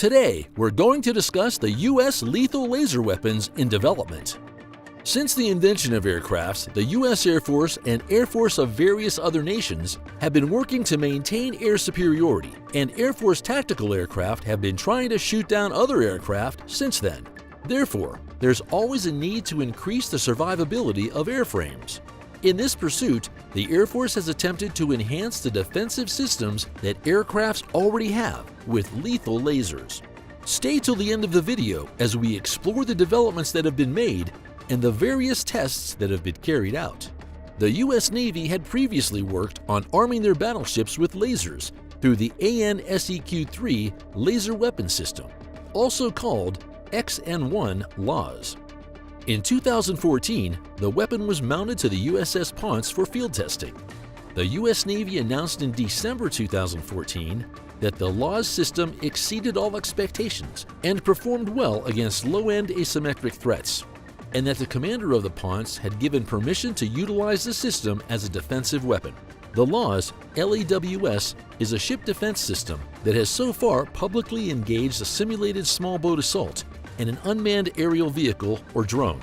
Today, we're going to discuss the U.S. lethal laser weapons in development. Since the invention of aircrafts, the U.S. Air Force and Air Force of various other nations have been working to maintain air superiority, and Air Force tactical aircraft have been trying to shoot down other aircraft since then. Therefore, there's always a need to increase the survivability of airframes. In this pursuit, the Air Force has attempted to enhance the defensive systems that aircrafts already have with lethal lasers. Stay till the end of the video as we explore the developments that have been made and the various tests that have been carried out. The U.S. Navy had previously worked on arming their battleships with lasers through the AN/SEQ-3 laser weapon system, also called XN-1 LAWS. In 2014, the weapon was mounted to the USS Ponce for field testing. The U.S. Navy announced in December 2014 that the LAWS system exceeded all expectations and performed well against low-end asymmetric threats, and that the commander of the Ponce had given permission to utilize the system as a defensive weapon. The LAWS, LAWS, is a ship defense system that has so far publicly engaged a simulated small boat assault and an unmanned aerial vehicle or drone.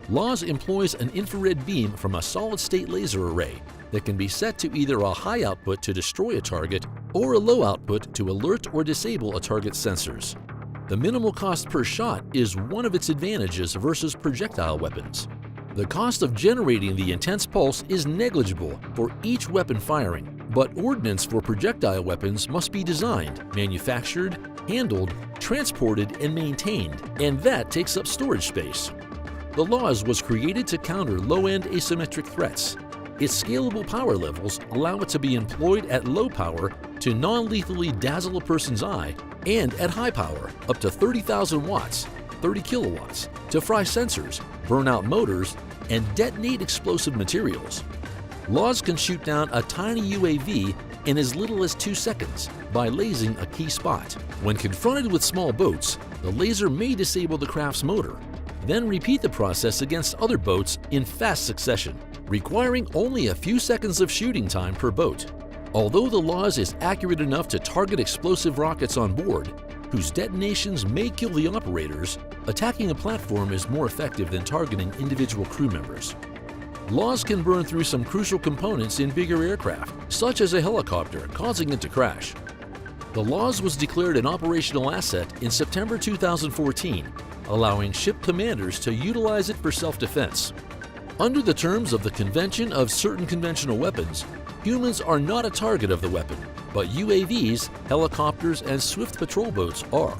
LAWS employs an infrared beam from a solid-state laser array that can be set to either a high output to destroy a target or a low output to alert or disable a target's sensors. The minimal cost per shot is one of its advantages versus projectile weapons. The cost of generating the intense pulse is negligible for each weapon firing, but ordnance for projectile weapons must be designed, manufactured, handled, transported, and maintained, and that takes up storage space. The LAWS was created to counter low-end asymmetric threats. Its scalable power levels allow it to be employed at low power to non-lethally dazzle a person's eye, and at high power, up to 30,000 watts, 30 kilowatts, to fry sensors, burn out motors, and detonate explosive materials. LAWS can shoot down a tiny UAV in as little as 2 seconds by lasing a key spot. When confronted with small boats, the laser may disable the craft's motor, then repeat the process against other boats in fast succession, requiring only a few seconds of shooting time per boat. Although the LAWS is accurate enough to target explosive rockets on board, whose detonations may kill the operators, attacking a platform is more effective than targeting individual crew members. LAWS can burn through some crucial components in bigger aircraft, such as a helicopter, causing it to crash. The LAWS was declared an operational asset in September 2014, allowing ship commanders to utilize it for self-defense. Under the terms of the Convention of Certain Conventional Weapons, humans are not a target of the weapon, but UAVs, helicopters, and swift patrol boats are.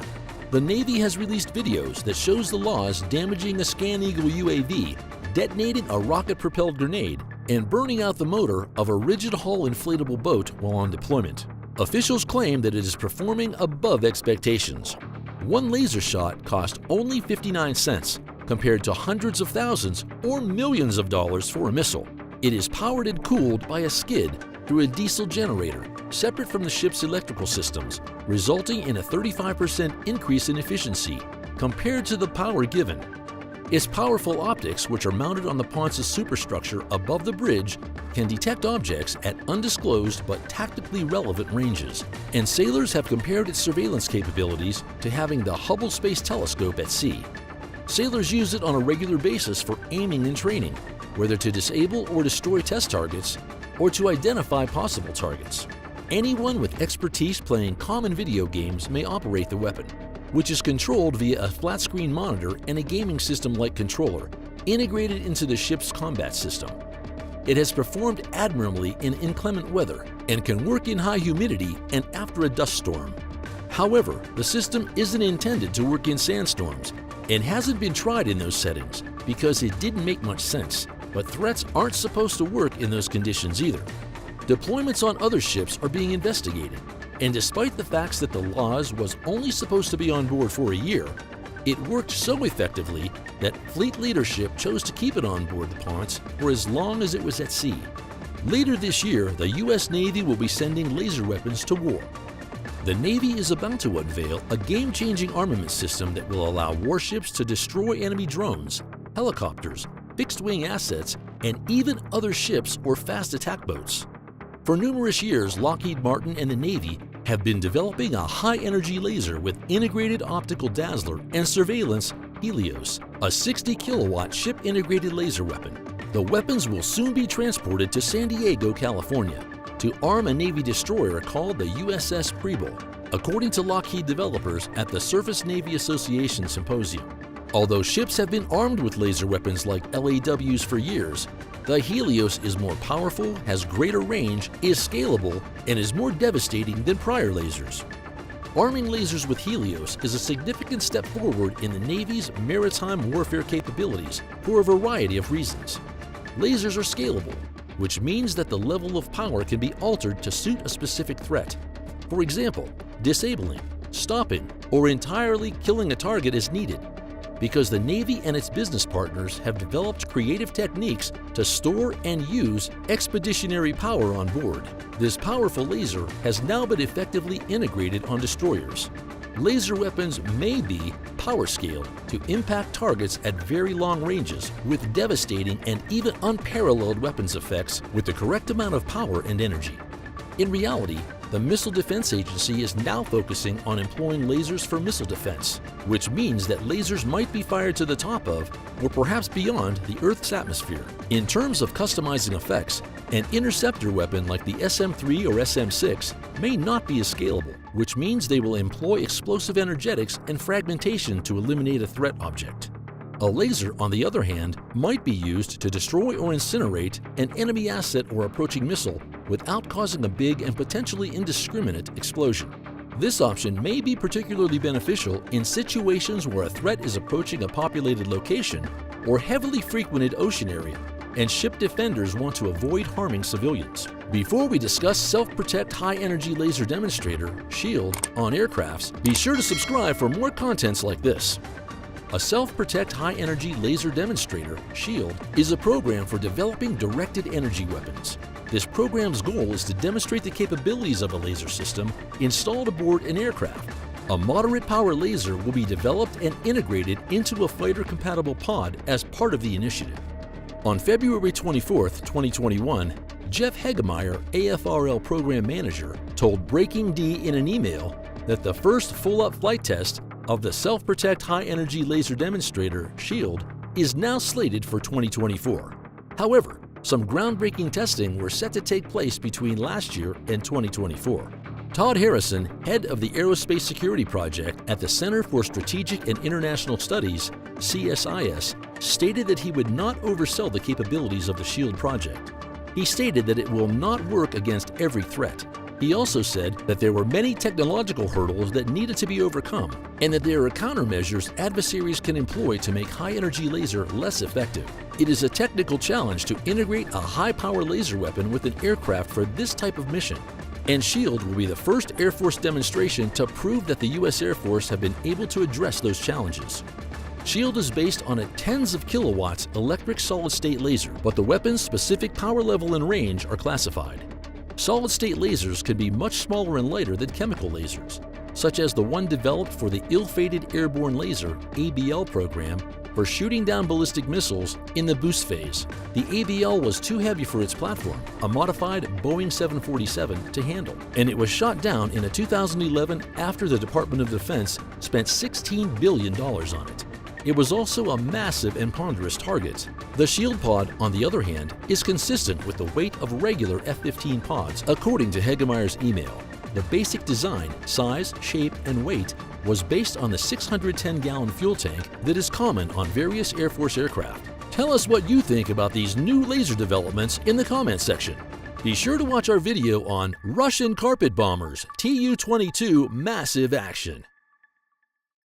The Navy has released videos that shows the LAWS damaging a Scan Eagle UAV, detonating a rocket-propelled grenade, and burning out the motor of a rigid-hull inflatable boat while on deployment. Officials claim that it is performing above expectations. One laser shot cost only 59 cents, compared to hundreds of thousands or millions of dollars for a missile. It is powered and cooled by a skid through a diesel generator, separate from the ship's electrical systems, resulting in a 35% increase in efficiency compared to the power given. Its powerful optics, which are mounted on the Ponce's superstructure above the bridge, can detect objects at undisclosed but tactically relevant ranges, and sailors have compared its surveillance capabilities to having the Hubble Space Telescope at sea. Sailors use it on a regular basis for aiming and training, whether to disable or destroy test targets or to identify possible targets. Anyone with expertise playing common video games may operate the weapon, which is controlled via a flat-screen monitor and a gaming system-like controller integrated into the ship's combat system. It has performed admirably in inclement weather and can work in high humidity and after a dust storm. However, the system isn't intended to work in sandstorms and hasn't been tried in those settings because it didn't make much sense, but threats aren't supposed to work in those conditions either. Deployments on other ships are being investigated, and despite the facts that the LAWS was only supposed to be on board for a year, it worked so effectively that fleet leadership chose to keep it on board the Ponce for as long as it was at sea. Later this year, the U.S. Navy will be sending laser weapons to war. The Navy is about to unveil a game-changing armament system that will allow warships to destroy enemy drones, helicopters, fixed-wing assets, and even other ships or fast attack boats. For numerous years, Lockheed Martin and the Navy have been developing a high-energy laser with integrated optical dazzler and surveillance Helios, a 60 kilowatt ship-integrated laser weapon. The weapons will soon be transported to San Diego, California, to arm a Navy destroyer called the USS Preble, according to Lockheed developers at the Surface Navy Association Symposium. Although ships have been armed with laser weapons like LAWs for years, the Helios is more powerful, has greater range, is scalable, and is more devastating than prior lasers. Arming lasers with Helios is a significant step forward in the Navy's maritime warfare capabilities for a variety of reasons. Lasers are scalable, which means that the level of power can be altered to suit a specific threat. For example, disabling, stopping, or entirely killing a target is needed, because the Navy and its business partners have developed creative techniques to store and use expeditionary power on board. This powerful laser has now been effectively integrated on destroyers. Laser weapons may be power-scaled to impact targets at very long ranges with devastating and even unparalleled weapons effects with the correct amount of power and energy. In reality, the Missile Defense Agency is now focusing on employing lasers for missile defense, which means that lasers might be fired to the top of, or perhaps beyond, the Earth's atmosphere. In terms of customizing effects, an interceptor weapon like the SM-3 or SM-6 may not be as scalable, which means they will employ explosive energetics and fragmentation to eliminate a threat object. A laser, on the other hand, might be used to destroy or incinerate an enemy asset or approaching missile without causing a big and potentially indiscriminate explosion. This option may be particularly beneficial in situations where a threat is approaching a populated location or heavily frequented ocean area, and ship defenders want to avoid harming civilians. Before we discuss Self-Protect High-Energy Laser Demonstrator, SHIELD, on aircrafts, be sure to subscribe for more contents like this. A Self-Protect High-Energy Laser Demonstrator, SHIELD, is a program for developing directed energy weapons. This program's goal is to demonstrate the capabilities of a laser system installed aboard an aircraft. A moderate power laser will be developed and integrated into a fighter-compatible pod as part of the initiative. On February 24, 2021, Jeff Hegemeyer, AFRL Program Manager, told Breaking D in an email that the first full-up flight test of the Self-Protect High-Energy Laser Demonstrator, SHIELD, is now slated for 2024. However, some groundbreaking testing were set to take place between last year and 2024. Todd Harrison, head of the Aerospace Security Project at the Center for Strategic and International Studies, CSIS, stated that he would not oversell the capabilities of the SHIELD project. He stated that it will not work against every threat. He also said that there were many technological hurdles that needed to be overcome, and that there are countermeasures adversaries can employ to make high-energy laser less effective. It is a technical challenge to integrate a high-power laser weapon with an aircraft for this type of mission, and SHIELD will be the first Air Force demonstration to prove that the U.S. Air Force have been able to address those challenges. SHIELD is based on a tens of kilowatts electric solid-state laser, but the weapon's specific power level and range are classified. Solid-state lasers can be much smaller and lighter than chemical lasers, such as the one developed for the Ill-Fated Airborne Laser (ABL) program for shooting down ballistic missiles in the boost phase. The ABL was too heavy for its platform, a modified Boeing 747, to handle, and it was shot down in 2011 after the Department of Defense spent $16 billion on it. It was also a massive and ponderous target. The SHIELD pod, on the other hand, is consistent with the weight of regular F-15 pods, according to Hegemeyer's email. The basic design, size, shape, and weight was based on the 610-gallon fuel tank that is common on various Air Force aircraft. Tell us what you think about these new laser developments in the comments section. Be sure to watch our video on Russian Carpet Bombers Tu-22 Massive Action.